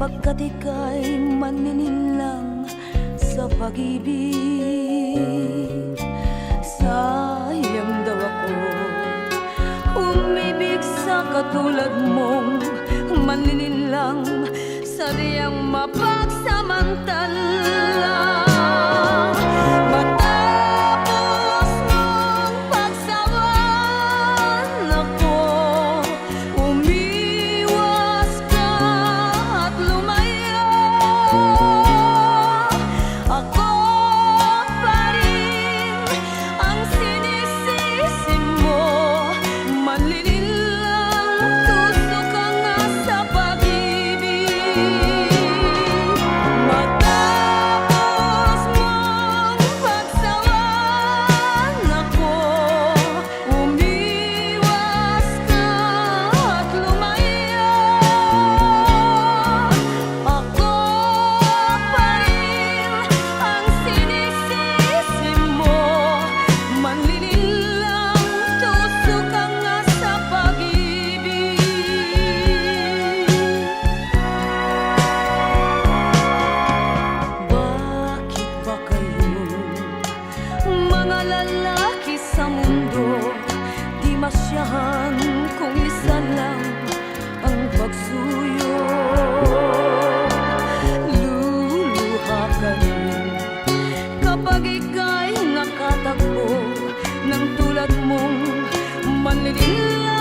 Pagkat ika'y maninilang sa pag-ibig. Sayang daw ako umibig sa katulad mong maninilang, sadyang mapagsamantala. Matapos mong pagsawan ako, umiwas ka at lumayo. Ako pa rin ang sinisisi mo, manlililang tuso ka nga sa pag-ibig. Matapos mong pagsawan ako, umiwas ka at lumayo. Ako pa rin ang sinisisi mo, manlililang tuso ka nga sa pag-ibig. Bakit ba kayo, mga lalaki sa mundo, di masyahan kung isa lang ang pagsuyo? Luluha ka rin kapag ika'y nakatagpo ng tulad mong manlililang.